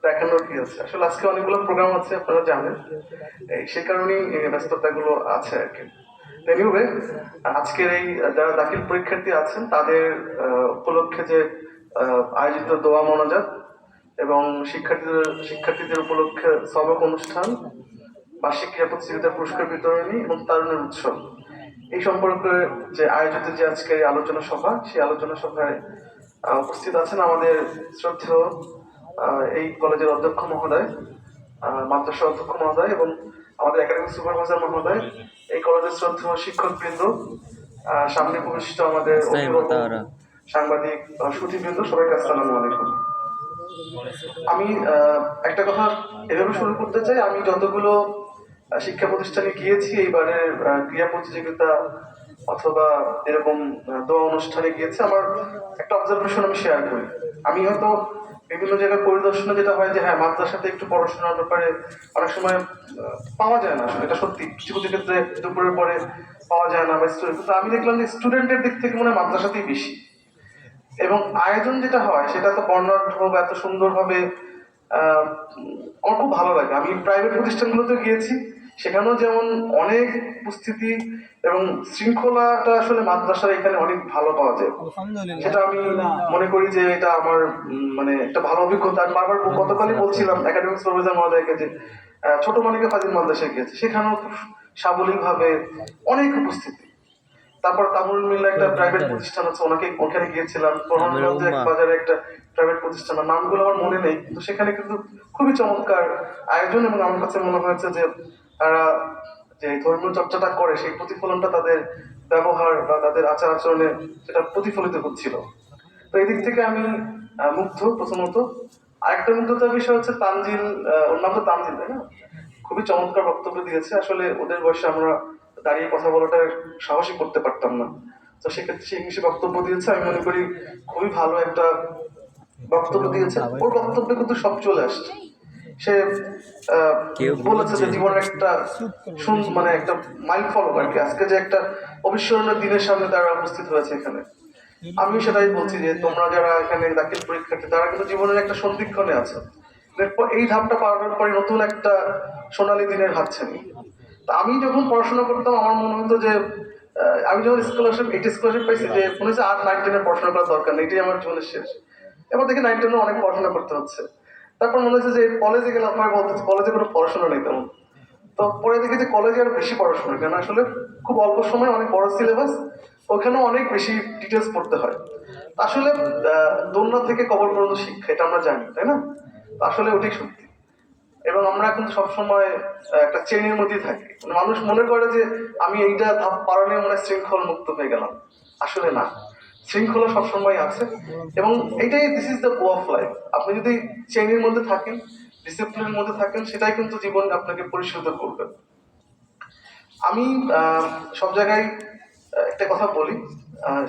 দেখানোর কি আছে, আসলে আজকে অনেকগুলো প্রোগ্রাম আছে আপনারা জানেন, সেই কারণেই এই ব্যস্ততাগুলো আছে আর কি। এনিওয়ে, আজকের এই যারা দাখিল পরীক্ষার্থী আছেন তাদের উপলক্ষে যে আয়োজিত দোয়া মোনাজাত এবং শিক্ষার্থীদের উপলক্ষে সবক অনুষ্ঠান, বার্ষিক ক্রীড়া প্রতিযোগিতার পুরস্কার বিতরণী এবং তারুণের উৎসব, এই সম্পর্কে যে আয়োজিত যে আজকের এই আলোচনা সভা, সেই আলোচনা সভায় উপস্থিত আছেন আমাদের শ্রদ্ধেয় এই কলেজের অধ্যক্ষ মহোদয়, মাদ্রাসা অধ্যক্ষ মহোদয় এবং আমাদের একাডেমিক সুপারভাইজার মহোদয়, এই কলেজের শ্রদ্ধেয় শিক্ষকবৃন্দ, সামনে উপবিষ্ট আমাদের অভিভাবক, সাংবাদিক, সুধীবৃন্দ, সবাইকে আসসালামু আলাইকুম। আমি একটা কথা এভাবে শুরু করতে চাই, আমি যতগুলো শিক্ষা প্রতিষ্ঠানে গিয়েছি এইবারের ক্রীড়া প্রতিযোগিতা অথবা এরকম দোয়া অনুষ্ঠানে গিয়েছে, আমার একটা অবজারভেশন আমি শেয়ার করি। আমি হয়তো বিভিন্ন জায়গায় পরিদর্শনে যেটা হয় যে হ্যাঁ, মাদ্রাসাতে একটু পড়াশোনার ব্যাপারে অনেক সময় পাওয়া যায় না, আসলে এটা সত্যি, কিছু কিছু ক্ষেত্রে দুপুরের পরে পাওয়া যায় না বা স্টুডেন্ট, কিন্তু আমি দেখলাম যে স্টুডেন্টের দিক থেকে মনে হয় মাদ্রাসাতেই বেশি, এবং আয়োজন যেটা হয় সেটা তো বর্ণাঢ্য বা এত সুন্দরভাবে আমার খুব ভালো লাগে। আমি প্রাইভেট প্রতিষ্ঠানগুলোতে গিয়েছি, সেখানেও যেমন অনেক উপস্থিতি এবং শৃঙ্খলাটা আসলে মাদ্রাসার এখানে অনেক ভালো পাওয়া যায়, সেটা আমি মনে করি যে এটা আমার মানে একটা ভালো অভিজ্ঞতা। আমি বারবার গতকালই বলছিলাম একাডেমিক সুপারভাইজার মহোদয়কে যে ছোট মালিকা ফাজিল মাদ্রাসায় গিয়েছে, সেখানেও খুব সাবলীল ভাবে অনেক উপস্থিতি। তারপর তামরুল মিল্লা একটা প্রাইভেট প্রতিষ্ঠান আছে, ওখানে গিয়েছিলাম। প্রধানগঞ্জ বাজারে একটা প্রাইভেট প্রতিষ্ঠান, নামগুলো আমার মনে নেই, কিন্তু সেখানে কিন্তু খুবই চমৎকার আয়োজন, এবং আমার কাছে মনে হয়েছে যে তারা যে ধর্মীয় চর্চাটা করে সেই প্রতিফলনটা তাদের ব্যবহার বা তাদের আচার আচরণে সেটা প্রতিফলিত হচ্ছিল। তো এই দিক থেকে আমি মুগ্ধ প্রথমত। আরেকটা মুগ্ধতার বিষয় হচ্ছে তানজিল, ওর নাম তো তানজিল তাই না, খুবই চমৎকার বক্তব্য দিয়েছে। আসলে ওদের বয়সে আমরা দাঁড়িয়ে কথা বলাটা সাহসই করতে পারতাম না, তো সেক্ষেত্রে সে ইংলিশে বক্তব্য দিয়েছে, আমি মনে করি খুবই ভালো একটা বক্তব্য দিয়েছে। ওর বক্তব্যে কিন্তু সব চলে আসছে। সে বলেছে যে জীবনের একটা মানে একটা মাইল ফলো আর কি, আজকে যে একটা অবিস্মরণীয় দিনের সামনে তারা উপস্থিত হয়েছে এখানে। আমিও সেটাই বলছি যে তোমরা যারা এখানে দাখিল পরীক্ষার্থী, তারা কিন্তু জীবনের একটা সন্ধিক্ষণে আছে, এরপর এই ধাপটা পার হওয়ার পরে নতুন একটা সোনালী দিনের হাতছানি। তা আমি যখন পড়াশোনা করতাম আমার মনে হতো যে আমি যখন স্কলারশিপ পাইছি, যে মনে হচ্ছে আর 9-10 পড়াশোনা করার দরকার নেই, এটাই আমার জীবনের শেষ। এবার দেখি 9-10 অনেক পড়াশোনা করতে হচ্ছে। তারপর মনে হচ্ছে যে কলেজে গেলাম, আমার বলতেছে কলেজে কোনো পড়াশোনা নেই তেমন। তো পরে দেখি যে কলেজে আরো বেশি পড়াশোনা, কেন আসলে খুব অল্প সময় অনেক বড় সিলেবাস, ওখানেও অনেক বেশি ডিটেলস পড়তে হয়। আসলে দোলনা থেকে কবর পর্যন্ত শিক্ষা, এটা আমরা জানি তাই না? আসলে ওটাই সত্যি। এবং আমরা কিন্তু সবসময় একটা চেনের মধ্যে থাকি, মানুষ মনে করে যে আমি এইটা ধাপ পারলে মনে শৃঙ্খল মুক্ত হয়ে গেলাম, আসলে না, শৃঙ্খলা সবসময় আছে। এবং এটাই this is the go of life. আপনি যদি চেনের মধ্যে থাকেন, ডিসিপ্লিনের মধ্যে থাকেন, সেটাই কিন্তু জীবন আপনাকে পরিশুদ্ধ করবে। আমি সব জায়গায় একটা কথা বলি,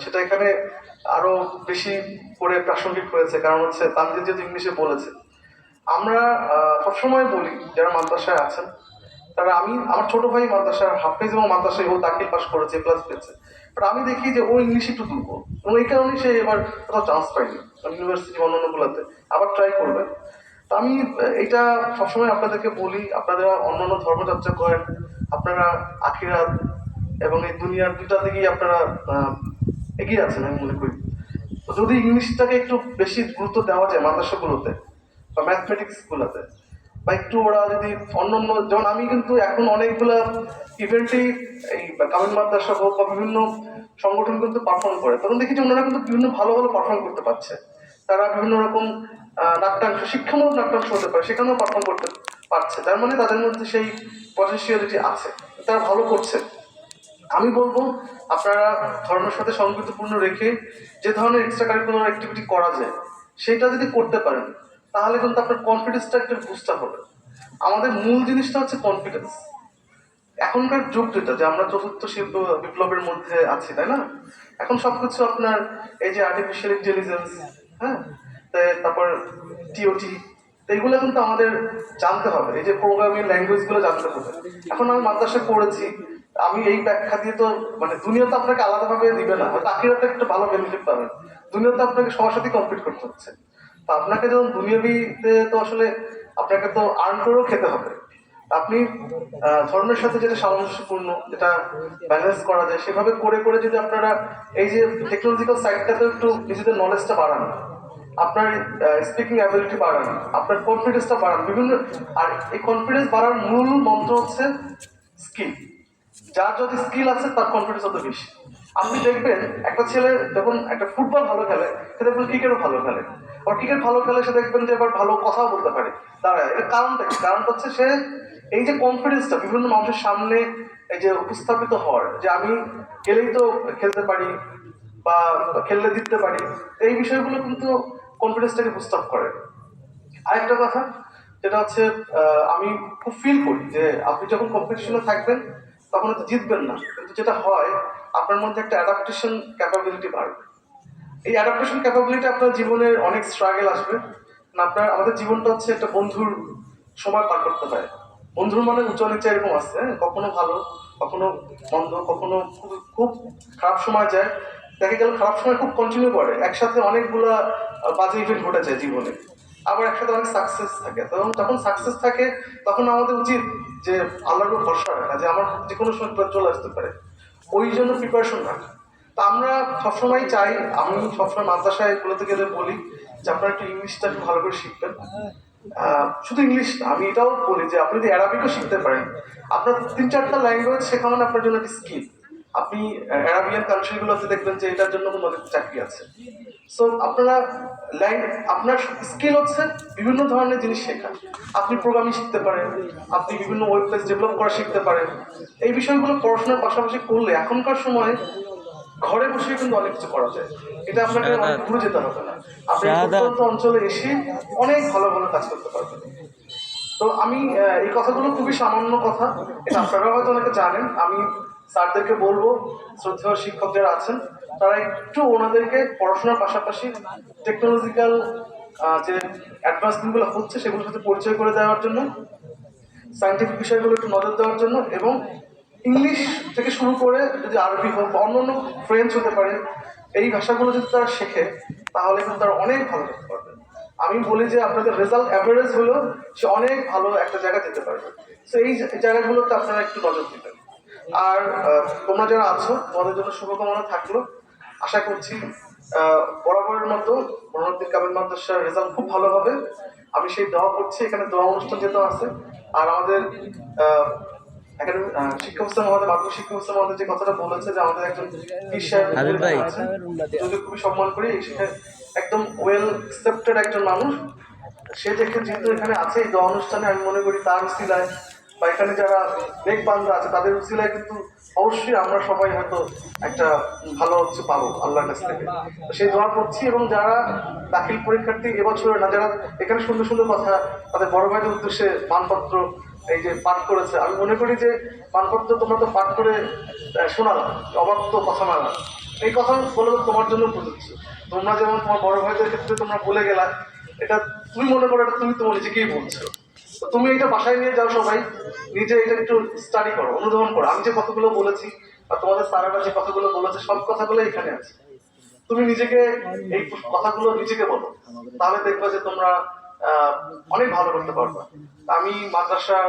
সেটা এখানে আরো বেশি করে প্রাসঙ্গিক হয়েছে, কারণ হচ্ছে তানজিদ যেহেতু ইংলিশে বলেছে। আমরা সবসময় বলি যারা মাদ্রাসায় আছেন তারা, আমার ছোট ভাই মাদ্রাসার হাফেজ এবং মাদ্রাসায় ও দাখিল পাস করেছে, ক্লাস পেয়েছে, বাট আমি দেখি যে ও ইংলিশ একটু দুর্বল, এবং এই কারণেই সে এবার কোথাও চান্স পাইনি ইউনিভার্সিটি অন্যান্য গুলাতে, আবার ট্রাই করবে। তো আমি এটা সবসময় আপনাদেরকে বলি, আপনারা অন্যান্য ধর্মচর্চা করেন, আপনারা আখিরাত এবং এই দুনিয়ার দুইটা দিকেই আপনারা এগিয়ে আছেন আমি মনে করি। তো যদি ইংলিশটাকে একটু বেশি গুরুত্ব দেওয়া যায় মাদ্রাসাগুলোতে বা ম্যাথমেটিক্স গুলোতে, বা একটু ওরা যদি অন্যান্য, যেমন আমি কিন্তু এখন অনেকগুলা ইভেন্টেই এই কামিল মাদ্রাসা হোক বা বিভিন্ন সংগঠন কিন্তু পারফর্ম করে, তখন দেখি যে ওনারা কিন্তু বিভিন্ন ভালো ভালো পারফর্ম করতে পারছে। তারা বিভিন্ন রকম নাট্যাংশ, শিক্ষামূলক নাট্যাংশ হতে পারে, সেখানেও পারফর্ম করতে পারছে, তার মানে তাদের মধ্যে সেই পটেনশিয়ালিটি আছে, তারা ভালো করছে। আমি বলবো আপনারা ধর্মের সাথে সংগতিপূর্ণ রেখে যে ধরনের এক্সট্রা কারিকুলার অ্যাক্টিভিটি করা যায় সেটা যদি করতে পারেন, তাহলে কিন্তু আপনার কনফিডেন্সটা একটু বুস্ট হবে। আমাদের মূল জিনিসটা হচ্ছে কনফিডেন্স। এখনকার যুগ যেটা, যে আমরা চতুর্থ শিল্প বিপ্লবের মধ্যে আছি তাই না, এখন সবকিছু আপনার এই যে আর্টিফিশিয়াল ইন্টেলিজেন্স, হ্যাঁ, তারপর টিওটি, এইগুলো কিন্তু আমাদের জানতে হবে, এই যে প্রোগ্রামিং ল্যাঙ্গুয়েজ গুলো জানতে হবে। এখন আমি মাদ্রাসায় পড়েছি, আমি এই ব্যাখ্যা দিয়ে তো মানে দুনিয়াতে আপনাকে আলাদাভাবে দিবে না, হয়তো আখিরাতে একটা ভালো বেনিফিট পাবেন, দুনিয়াতে আপনাকে সবার সাথে কমপ্লিট করতে হচ্ছে। তো আপনাকে যখন দুনিয়াবিতে তো আসলে আপনাকে তো আর্ন করেও খেতে হবে। আপনি ধর্মের সাথে যেটা সামঞ্জস্যপূর্ণ, যেটা ব্যালেন্স করা যায় সেভাবে করে করে যদি আপনারা এই যে টেকনোলজিক্যাল সাইডটাতে একটু নিজেদের নলেজটা বাড়ান, আপনার স্পিকিং অ্যাবিলিটি বাড়ান, আপনার কনফিডেন্সটা বাড়ান বিভিন্ন। আর এই কনফিডেন্স বাড়ার মূল মন্ত্র হচ্ছে স্কিল। যার যত স্কিল আছে তার কনফিডেন্স তত বেশি। আপনি দেখবেন একটা ছেলে যখন একটা ফুটবল ভালো খেলে, সে দেখবেন ক্রিকেটও ভালো খেলে। আর ক্রিকেট ভালো খেলে সে দেখবেন যে এবার ভালো কথাও বলতে পারে। দাঁড়ায় এর কারণটা কি? কারণটা হচ্ছে সে এই যে কনফিডেন্সটা বিভিন্ন মানুষের সামনে এই যে উপস্থাপিত হওয়ার, যে আমি গেলেই তো খেলতে পারি বা খেললে জিততে পারি, এই বিষয়গুলো কিন্তু কনফিডেন্সটাকে বুস্ট আপ করে। আরেকটা কথা যেটা হচ্ছে, আমি খুব ফিল করি যে আপনি যখন কম্পিটিশনে থাকবেন তখন হয়তো জিতবেন না, কিন্তু যেটা হয় আপনার মধ্যে একটা অ্যাডাপ্টেশন ক্যাপাবিলিটি বাড়বে। এই অ্যাডাপ্টেশন ক্যাপাবিলিটি আপনার জীবনের অনেক স্ট্রাগল আসবে। আপনার আমাদের জীবনটা হচ্ছে একটা বন্ধুর সময় পার করতে হয়। বন্ধুর মানে উচ্চ নিচে এরকম আছে, হ্যাঁ? কখনো ভালো, কখনো মন্দ, কখনো খুব খুব খারাপ সময় যায়। দেখা গেল খারাপ সময় খুব কন্টিনিউ করে, একসাথে অনেকগুলা বাজে ইভেন্ট ঘটে যায় জীবনে। আবার একসাথে অনেক সাকসেস থাকে। তো যখন সাকসেস থাকে তখন আমাদের উচিত যে আল্লাহর উপর ভরসা রাখা, যে আমার যে কোনো সময় বিপদ চলে আসতে পারে, ওই জন্য প্রিপারেশন রাখা। তা আমরা সবসময় চাই, আমি সবসময় মাদ্রাসায় এগুলোতে গেলে বলি যে আপনারা একটু ইংলিশটা একটু ভালো করে শিখবেন। শুধু ইংলিশ না, আমি এটাও বলি যে আপনি যদি অ্যারাবিকও শিখতে পারেন, আপনার 3-4টা ল্যাঙ্গুয়েজ শেখা মানে আপনার জন্য একটা স্কিল। আপনি অ্যারাবিয়ান কান্ট্রিগুলোতে দেখবেন যে এটার জন্য কোনো চাকরি আছে। সো আপনারা আপনার স্কিল হচ্ছে বিভিন্ন ধরনের জিনিস শেখা। আপনি প্রোগ্রামিং শিখতে পারেন, আপনি বিভিন্ন ওয়েব পেজ ডেভেলপ করা শিখতে পারেন। এই বিষয়গুলো পড়াশোনার পাশাপাশি করলে এখনকার সময় ঘরে বসে কিন্তু অনেক কিছু করা যায়। এটা আপনাকে অনেক দূরে যেতে হবে না, আপনি প্রত্যন্ত অঞ্চলে এসে অনেক ভালো ভালো কাজ করতে পারবেন। তো আমি এই কথাগুলো খুবই সামান্য কথা, এটা আপনারা হয়তো অনেকে জানেন। আমি স্যারদেরকে বলবো, শ্রদ্ধেয় শিক্ষক যারা আছেন তারা একটু ওনাদেরকে পড়াশোনার পাশাপাশি টেকনোলজিক্যাল যে অ্যাডভান্সমেন্ট গুলো হচ্ছে সেগুলোর সাথে পরিচয় করে দেওয়ার জন্য, সায়েন্টিফিক বিষয়গুলো একটু নজর দেওয়ার জন্য, এবং ইংলিশ থেকে শুরু করে যদি আরবি হোক বা অন্য অন্য ফ্রেঞ্চ হতে পারে, এই ভাষাগুলো যদি তারা শেখে তাহলে কিন্তু তারা অনেক ভালো করতে পারবে। আমি বলি যে আপনাদের রেজাল্ট অ্যাভারেজ হলেও সে অনেক ভালো একটা জায়গা যেতে পারবে। তো এই জায়গাগুলোতে আপনারা একটু নজর দিবেন। আর তোমরা যারা আছো তোমাদের জন্য শুভকামনা থাকলো। আশা করছি বরাবরের মতো মনোরুদ্দিন কামিল মাদ্রাসার রেজাল্ট খুব ভালো হবে। আমি সেই দোয়া করছি। এখানে দোয়া অনুষ্ঠান যেটা আছে, আর আমাদের শিক্ষা ব্যবস্থা মহাদের মাধ্যমিক শিক্ষা ব্যবস্থা মহাদের যে কথাটা বলেছে যে আমাদের একজন পীর সাহেব আছে, যদি খুবই সম্মান করি, সেখানে একদম ওয়েল অ্যাকসেপ্টেড একজন মানুষ। সে যেহেতু এখানে আছে এই দোয়া অনুষ্ঠানে, আমি মনে করি তার উসিলায় বা এখানে যারা নেক বান্দা আছে তাদের উসিলায় কিন্তু অবশ্যই আমরা সবাই হয়তো একটা ভালো কিছু পাবো আল্লাহর কাছ থেকে। সেই দোয়া করছি। এবং যারা দাখিল পরীক্ষার্থী এবছর না, যারা এখানে সুন্দর সুন্দর কথা তাদের বড় ভাইদের উদ্দেশ্যে মানপত্র এই যে পাঠ করেছে, আমি মনে করি যে মানপত্র তোমরা তো পাঠ করে শোনালাম, অবাক তো কথা না। এই কথা বলে তো তোমার জন্য প্রযোজ্য। তোমরা যেমন তোমার বড় ভাইদের ক্ষেত্রে তোমরা বলে গেলা, এটা তুমি মনে করো এটা তুমি তোমার নিজেকেই বলছো। তো তুমি এটা বাসায় নিয়ে যাও, সবাই নিজে এটা একটু স্টাডি করো, অনুধাবন করো। আমি যে কথাগুলো বলেছি বা তোমাদের স্যারেরা যে কথাগুলো বলেছে সব কথাগুলো এখানে আছে। তুমি নিজেকে এই কথাগুলো নিজেকে বলো, তাহলে দেখবে যে তোমরা অনেক ভালো করতে পারবে। আমি মাদ্রাসার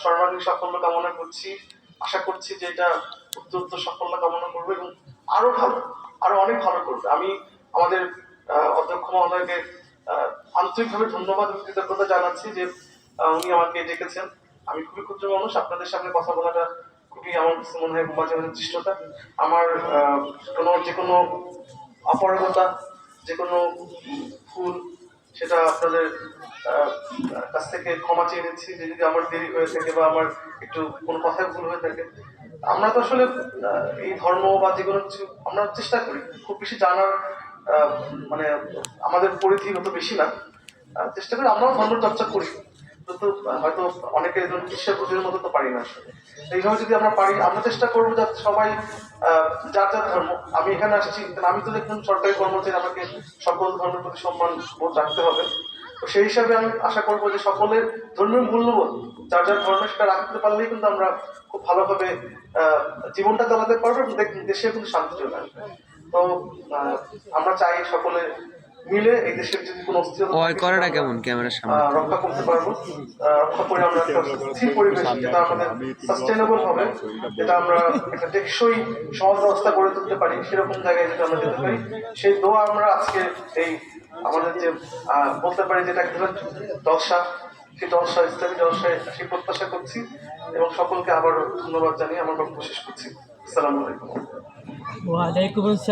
সর্বাঙ্গীন সাফল্য কামনা করছি। আশা করছি যে এটা উত্তর সাফল্য কামনা করবে এবং আরো ভালো, আরো অনেক ভালো করবে। আমি আমাদের অধ্যক্ষ মহোদয়কে আন্তরিকভাবে ধন্যবাদ এবং কৃতজ্ঞতা জানাচ্ছি যে উনি আমাকে ডেকেছেন। আমি খুবই ক্ষুদ্র মানুষ, আপনাদের সামনে কথা বলাটা খুবই আমার মনে হয় মাঝে মাঝে দৃষ্টতা। আমার যে কোনো অপারগতা, যে কোনো ভুল, সেটা আপনাদের কাছ থেকে ক্ষমা চেয়ে নিচ্ছি যে যদি আমার দেরি হয়ে থাকে বা আমার একটু কোনো কথায় ভুল হয়ে থাকে। আমরা তো আসলে এই ধর্ম বা যে কোনো কিছু আমরা চেষ্টা করি খুব বেশি জানার, মানে আমাদের পরিধি অত বেশি না, চেষ্টা করি আমরাও ধর্ম চর্চা করি, কিন্তু হয়তো অনেকে ঈশ্বর পুজোর মতো তো পারি না। এইভাবে যদি আমরা পারি, আমরা চেষ্টা করবো যাতে সবাই যার যার ধর্ম। আমি এখানে আসছি, আমি তো দেখুন সরকারি কর্মচারী, আমাকে সকল ধর্মের প্রতি সম্মান বোধ রাখতে হবে। তো সেই হিসাবে আমি আশা করবো যে সকলের ধর্মীয় মূল্যবোধ যার যার ধর্মে সেটা রাখতে পারলেই কিন্তু আমরা খুব ভালোভাবে জীবনটা চালাতে পারবো এবং দেশে কিন্তু শান্তি চলে আসবে। তো আমরা চাই সকলে মিলে এই দেশের যদি কোনো অস্থিরতা ওই থাকে করাটা সেটা কেমন ক্যামেরার সামনে? রক্ষা করতে পারবো, রক্ষা করে আমরা একটা স্থির পরিবেশ যেটা আমাদের সাস্টেনেবল হবে, যেটা আমরা একটা টেকসই সমাজ ব্যবস্থা গড়ে তুলতে পারি, সেরকম জায়গায় যেটা আমরা যেতে পারি, সেই দোয়া আমরা আজকে এই আমাদের যে বলতে পারি যেটা এক ধরনের জলসা, সেই জলসা ইসলামী জলসায় সেই প্রত্যাশা করছি এবং সকলকে আবার ধন্যবাদ জানিয়ে আমার বক্তব্য শেষ করছি। আসসালামু আলাইকুম। ওয়ালাইকুম আসসালাম।